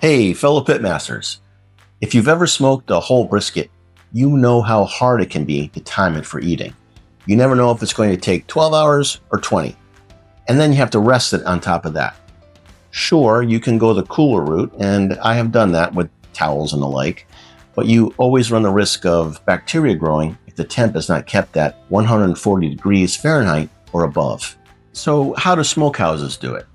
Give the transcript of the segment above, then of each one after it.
Hey, fellow pitmasters. If you've ever smoked a whole brisket, you know how hard it can be to time it for eating. You never know if it's going to take 12 hours or 20, and then you have to rest it on top of that. Sure, you can go the cooler route, and I have done that with towels and the like, but you always run the risk of bacteria growing if the temp is not kept at 140 degrees Fahrenheit or above. So how do smokehouses do it?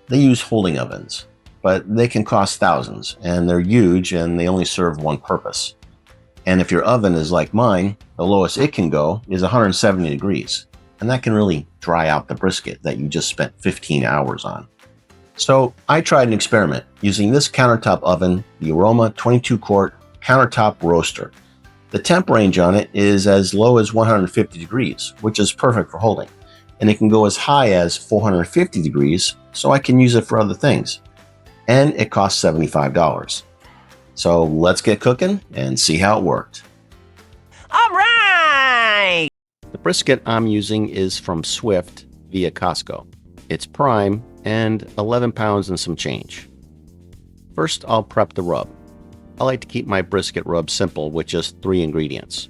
They use holding ovens, but they can cost thousands, and they're huge and they only serve one purpose. And if your oven is like mine, the lowest it can go is 170 degrees, and that can really dry out the brisket that you just spent 15 hours on. So I tried an experiment using this countertop oven, the Aroma 22-quart countertop roaster. The temp range on it is as low as 150 degrees, which is perfect for holding, and it can go as high as 450 degrees, so I can use it for other things. And it costs $75. So let's get cooking and see how it worked. All right! The brisket I'm using is from Swift via Costco. It's prime and 11 pounds and some change. First, I'll prep the rub. I like to keep my brisket rub simple with just 3 ingredients.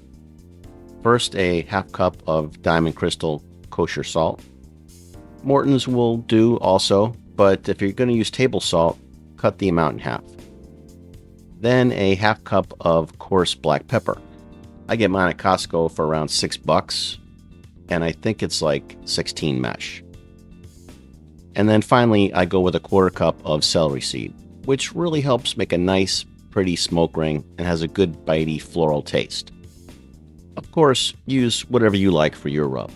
First, a half cup of Diamond Crystal kosher salt. Morton's will do also, but if you're going to use table salt, cut the amount in half. Then a half cup of coarse black pepper. I get mine at Costco for around $6, and I think it's like 16 mesh. And then finally, I go with a quarter cup of celery seed, which really helps make a nice, pretty smoke ring and has a good bitey floral taste. Of course, use whatever you like for your rub.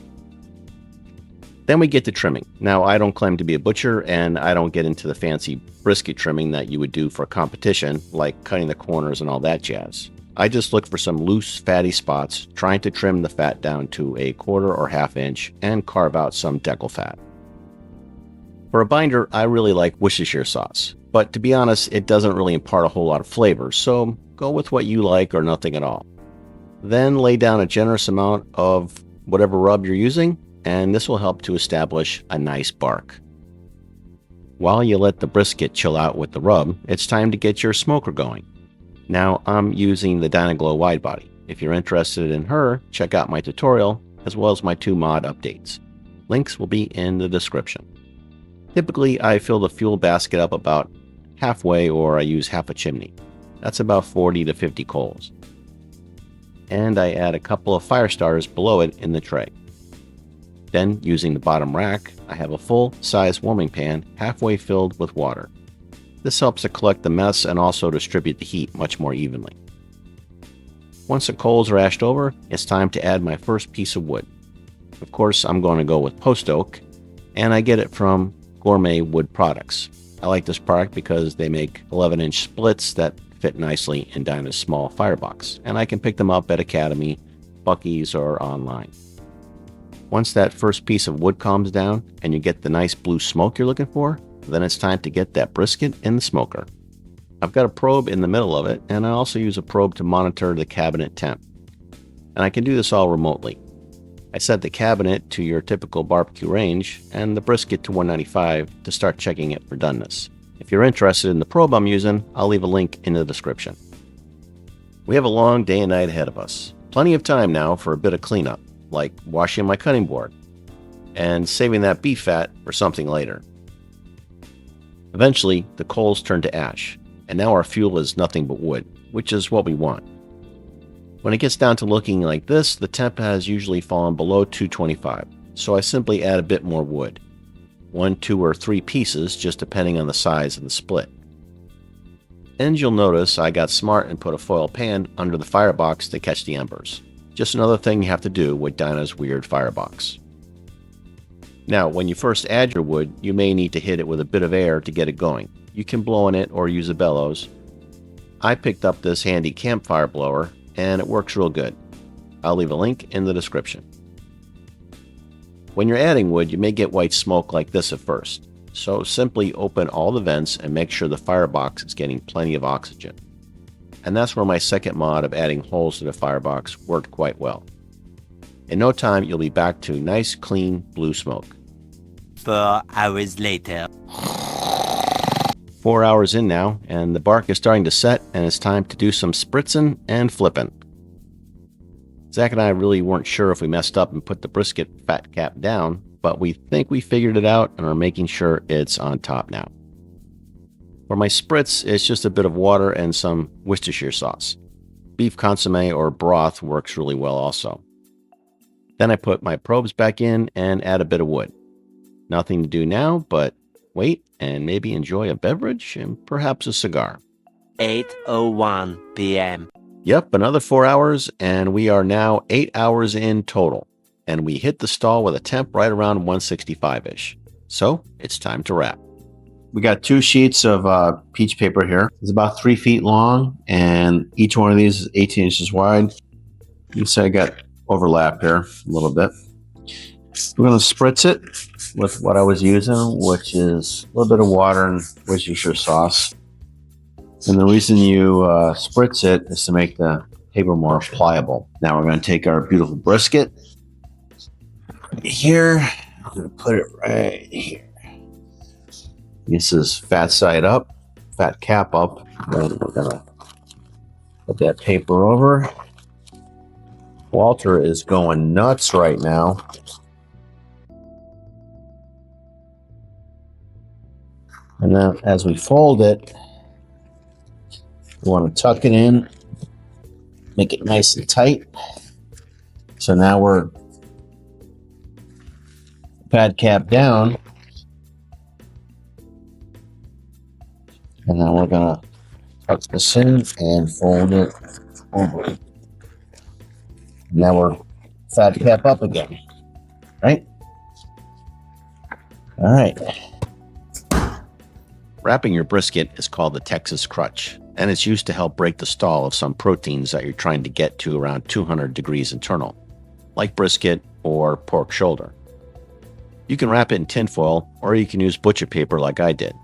Then we get to trimming. Now, I don't claim to be a butcher, and I don't get into the fancy brisket trimming that you would do for a competition, like cutting the corners and all that jazz. I just look for some loose, fatty spots, trying to trim the fat down to a quarter or half inch, and carve out some deckle fat. For a binder, I really like Worcestershire sauce, but to be honest, it doesn't really impart a whole lot of flavor, so go with what you like or nothing at all. Then lay down a generous amount of whatever rub you're using, and this will help to establish a nice bark. While you let the brisket chill out with the rub, it's time to get your smoker going. Now I'm using the Dyna-Glo wide body. If you're interested in her, check out my tutorial as well as my 2 mod updates. Links will be in the description. Typically, I fill the fuel basket up about halfway, or I use half a chimney. That's about 40 to 50 coals. And I add a couple of fire starters below it in the tray. Then, using the bottom rack, I have a full-size warming pan halfway filled with water. This helps to collect the mess and also distribute the heat much more evenly. Once the coals are ashed over, it's time to add my first piece of wood. Of course, I'm going to go with post oak, and I get it from Gourmet Wood Products. I like this product because they make 11-inch splits that fit nicely in Dyna's small firebox, and I can pick them up at Academy, Buc-ee's, or online. Once that first piece of wood calms down and you get the nice blue smoke you're looking for, then it's time to get that brisket in the smoker. I've got a probe in the middle of it, and I also use a probe to monitor the cabinet temp. And I can do this all remotely. I set the cabinet to your typical barbecue range and the brisket to 195 to start checking it for doneness. If you're interested in the probe I'm using, I'll leave a link in the description. We have a long day and night ahead of us. Plenty of time now for a bit of cleanup, like washing my cutting board and saving that beef fat for something later. Eventually, the coals turn to ash, and now our fuel is nothing but wood, which is what we want. When it gets down to looking like this, the temp has usually fallen below 225, so I simply add a bit more wood. 1, 2, or 3 pieces, just depending on the size of the split. And you'll notice I got smart and put a foil pan under the firebox to catch the embers. Just another thing you have to do with Dyna's weird firebox. Now, when you first add your wood, you may need to hit it with a bit of air to get it going. You can blow on it or use a bellows. I picked up this handy campfire blower, and it works real good. I'll leave a link in the description. When you're adding wood, you may get white smoke like this at first, so simply open all the vents and make sure the firebox is getting plenty of oxygen. And that's where my second mod of adding holes to the firebox worked quite well. In no time, you'll be back to nice, clean blue smoke. 4 hours later. 4 hours in now, and the bark is starting to set, and it's time to do some spritzing and flipping. Zach and I really weren't sure if we messed up and put the brisket fat cap down, but we think we figured it out and are making sure it's on top now. For my spritz, it's just a bit of water and some Worcestershire sauce. Beef consomme or broth works really well also. Then I put my probes back in and add a bit of wood. Nothing to do now, but wait and maybe enjoy a beverage and perhaps a cigar. 8:01 p.m. Yep, another 4 hours, and we are now 8 hours in total. And we hit the stall with a temp right around 165-ish. So it's time to wrap. We got 2 sheets of peach paper here. It's about 3 feet long, and each one of these is 18 inches wide. You can see I got overlap here a little bit. We're going to spritz it with what I was using, which is a little bit of water and Worcestershire sauce. And the reason you spritz it is to make the paper more pliable. Now we're going to take our beautiful brisket here. I'm going to put it right here. This is fat side up, fat cap up. Then we're going to put that paper over. Walter is going nuts right now. And then as we fold it, we want to tuck it in, make it nice and tight. So now we're pad cap down. And then we're going to tuck this in and fold it over. Now we're fat cap up again, right? All right. Wrapping your brisket is called the Texas crutch, and it's used to help break the stall of some proteins that you're trying to get to around 200 degrees internal, like brisket or pork shoulder. You can wrap it in tinfoil, or you can use butcher paper like I did.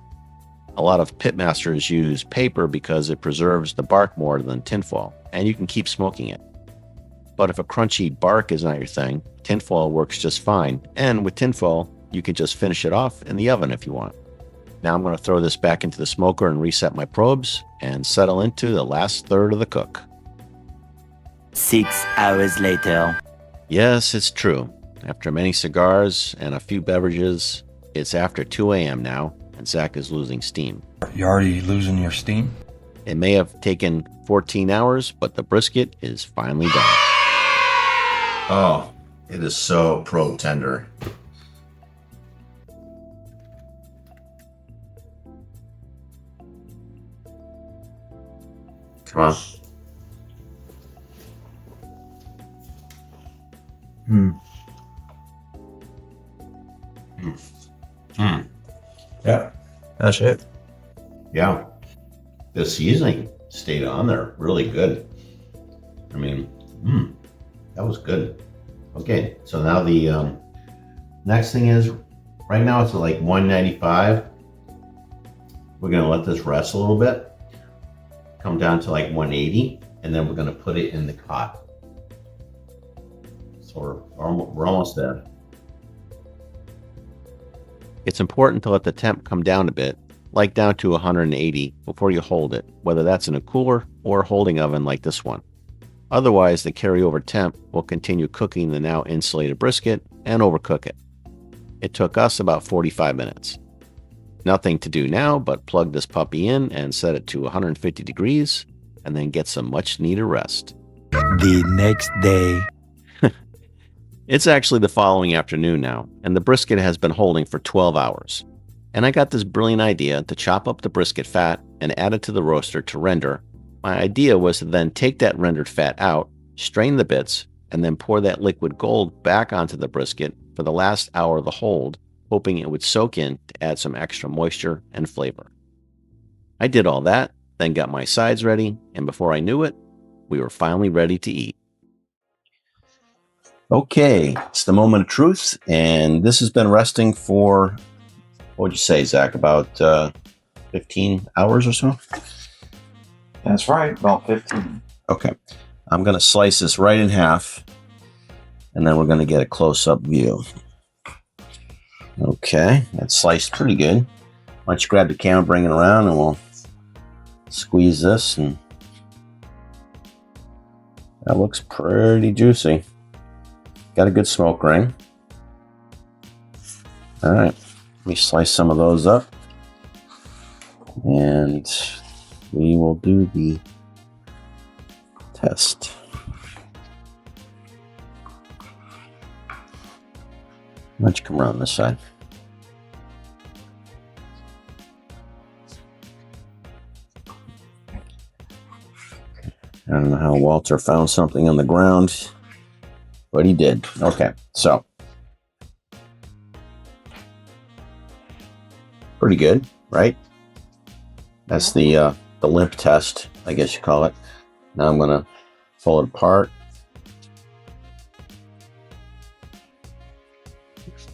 A lot of pitmasters use paper because it preserves the bark more than tinfoil, and you can keep smoking it. But if a crunchy bark is not your thing, tinfoil works just fine, and with tinfoil, you can just finish it off in the oven if you want. Now I'm going to throw this back into the smoker and reset my probes and settle into the last third of the cook. 6 hours later. Yes, it's true. After many cigars and a few beverages, it's after 2 a.m. now, and Zach is losing steam. You already losing your steam? It may have taken 14 hours, but the brisket is finally done. Oh, it is so pro tender. Come on. Yeah, that's it. Yeah. The seasoning stayed on there really good. I mean, that was good. Okay, so now the next thing is, right now it's at like 195. We're going to let this rest a little bit. Come down to like 180, and then we're going to put it in the cot. So we're almost there. It's important to let the temp come down a bit, like down to 180, before you hold it, whether that's in a cooler or holding oven like this one. Otherwise, the carryover temp will continue cooking the now insulated brisket and overcook it. It took us about 45 minutes. Nothing to do now but plug this puppy in and set it to 150 degrees and then get some much needed rest. The next day. It's actually the following afternoon now, and the brisket has been holding for 12 hours. And I got this brilliant idea to chop up the brisket fat and add it to the roaster to render. My idea was to then take that rendered fat out, strain the bits, and then pour that liquid gold back onto the brisket for the last hour of the hold, hoping it would soak in to add some extra moisture and flavor. I did all that, then got my sides ready, and before I knew it, we were finally ready to eat. Okay, it's the moment of truth, and this has been resting for, what would you say, Zach, about 15 hours or so? That's right, about 15. Okay, I'm going to slice this right in half, and then we're going to get a close-up view. Okay, that's sliced pretty good. Why don't you grab the camera, bring it around, and we'll squeeze this, and that looks pretty juicy. Got a good smoke ring. All right, let me slice some of those up, and we will do the test. Why don't you come around this side? I don't know how Walter found something on the ground, but he did. Okay, so pretty good, right? That's the limp test, I guess you call it. Now I'm gonna pull it apart.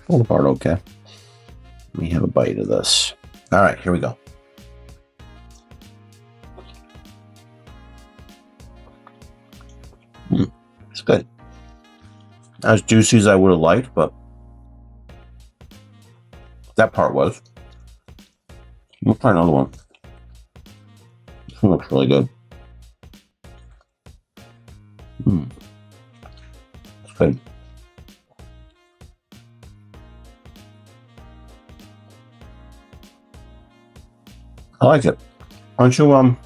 Pull it apart, okay. Let me have a bite of this. All right, here we go. It's good. Not as juicy as I would have liked, but that part was. We'll try another one. This one looks really good. It's good. I like it. Why don't you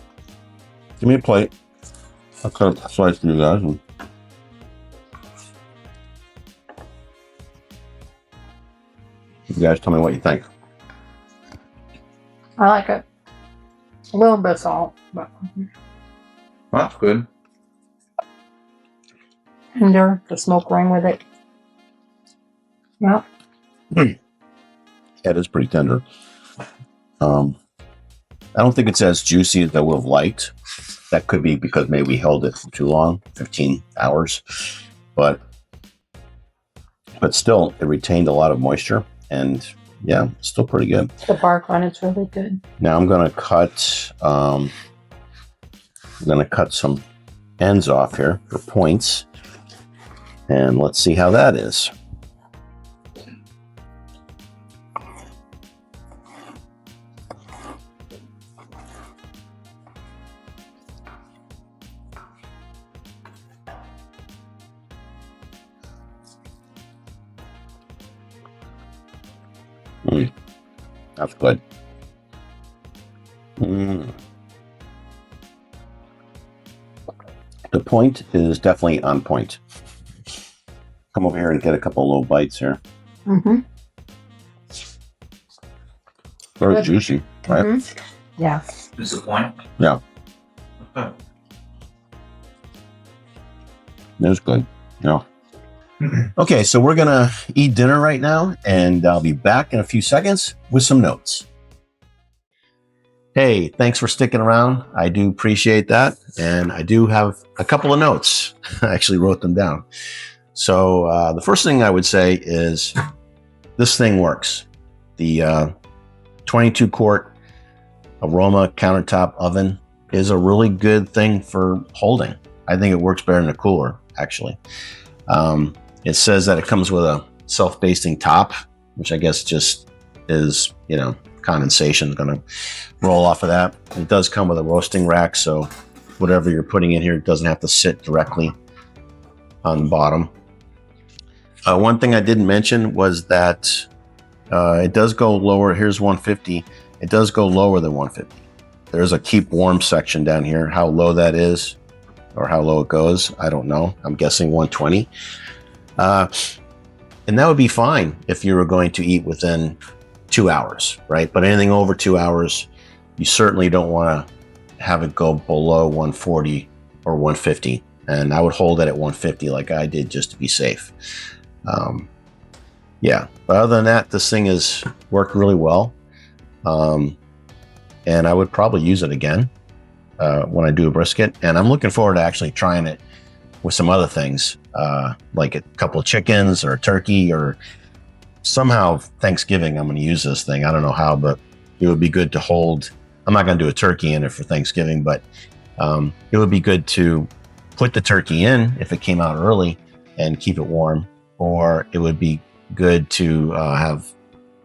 give me a plate? I'll cut a slice for you guys. And you guys tell me what you think. I like it. A little bit of salt, but That's good. tender. The smoke ring with it. Yeah. Yeah, it is pretty tender. I don't think it's as juicy as I would have liked. That could be because maybe we held it for too long, 15 hours. But still, it retained a lot of moisture, and yeah, still pretty good. The bark on it's really good. Now I'm gonna cut some ends off here for points, and let's see how that is. That's good. The point is definitely on point. Come over here and get a couple little bites here. Mm-hmm. Very Good. juicy, right? Mm-hmm. Yeah. Is the point? Yeah, Okay. it was good. Yeah. Okay, so we're gonna eat dinner right now, and I'll be back in a few seconds with some notes. Hey, thanks for sticking around. I do appreciate that, and I do have a couple of notes. I actually wrote them down. So the first thing I would say is this thing works. The 22 quart Aroma countertop oven is a really good thing for holding. I think it works better than a cooler, actually. It says that it comes with a self-basting top, which I guess just is, condensation is going to roll off of that. It does come with a roasting rack, so whatever you're putting in here doesn't have to sit directly on the bottom. One thing I didn't mention was that it does go lower. Here's 150. It does go lower than 150. There's a keep warm section down here. How low that is or how low it goes, I don't know. I'm guessing 120. And that would be fine if you were going to eat within 2 hours, right? But anything over 2 hours, you certainly don't want to have it go below 140 or 150. And I would hold it at 150 like I did just to be safe. Yeah, but other than that, this thing has worked really well. And I would probably use it again when I do a brisket. And I'm looking forward to actually trying it with some other things, like a couple of chickens or a turkey, or somehow Thanksgiving I'm going to use this thing. I don't know how, but it would be good to hold. I'm not going to do a turkey in it for Thanksgiving, but it would be good to put the turkey in if it came out early and keep it warm, or it would be good to have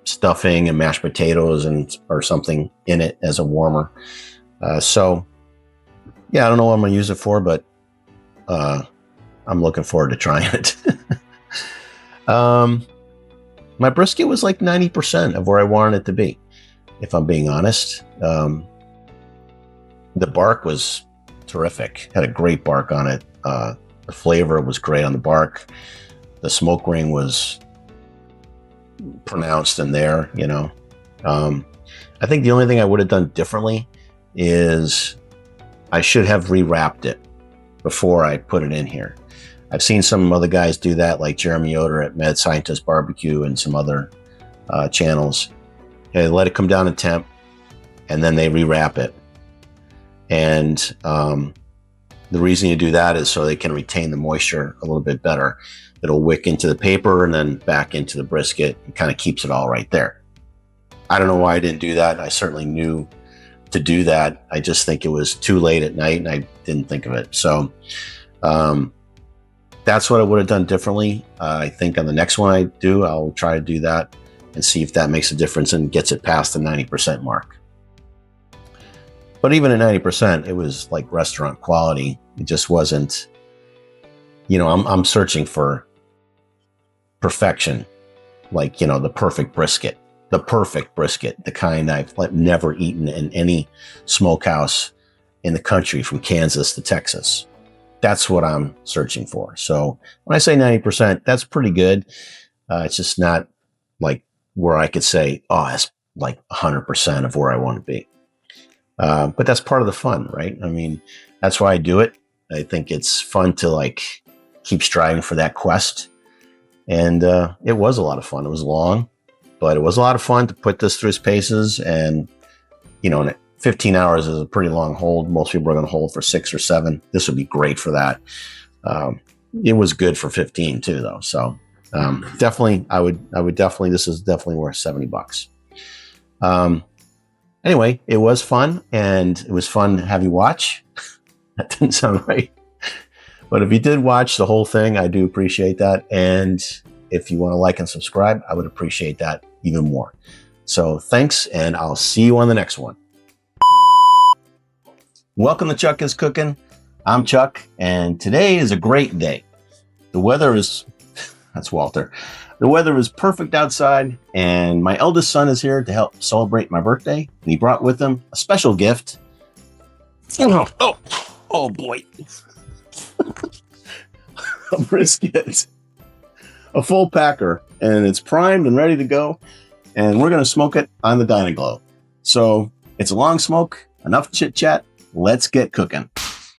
stuffing and mashed potatoes and or something in it as a warmer. So yeah, I don't know what I'm going to use it for, but I'm looking forward to trying it. My brisket was like 90% of where I wanted it to be, if I'm being honest. The bark was terrific. Had a great bark on it. The flavor was great on the bark. The smoke ring was pronounced in there, you know. I think the only thing I would have done differently is I should have rewrapped it before I put it in here. I've seen some other guys do that, like Jeremy Yoder at Mad Scientist Barbecue and some other channels. They let it come down to temp, and then they rewrap it. And the reason you do that is so they can retain the moisture a little bit better. It'll wick into the paper and then back into the brisket. It kind of keeps it all right there. I don't know why I didn't do that. I certainly knew to do that. I just think it was too late at night and I didn't think of it. So that's what I would have done differently. I think on the next one I do, I'll try to do that and see if that makes a difference and gets it past the 90% mark. But even at 90%, it was like restaurant quality. It just wasn't, you know, I'm searching for perfection, like, you know, the perfect brisket, the kind I've never eaten in any smokehouse in the country from Kansas to Texas. That's what I'm searching for. So when I say 90%, that's pretty good. It's just not like where I could say, oh, that's like 100% of where I want to be. But that's part of the fun, right? I mean, that's why I do it. I think it's fun to like keep striving for that quest. And it was a lot of fun. It was long, but it was a lot of fun to put this through its paces. And, you know, 15 hours is a pretty long hold. Most people are going to hold for 6 or 7. This would be great for that. It was good for 15 too, though. So definitely, I would definitely, this is definitely worth $70. Anyway, it was fun, and it was fun to have you watch. That didn't sound right. But if you did watch the whole thing, I do appreciate that. And if you want to like and subscribe, I would appreciate that even more. So thanks, and I'll see you on the next one. Welcome to Chuck is Cooking. I'm Chuck, and today is a great day. The weather is, that's Walter. The weather is perfect outside, and my eldest son is here to help celebrate my birthday. And he brought with him a special gift. Oh boy. A brisket. A full packer, and it's primed and ready to go. And we're going to smoke it on the Dyna-Glo. So it's a long smoke, enough chit chat. Let's get cooking.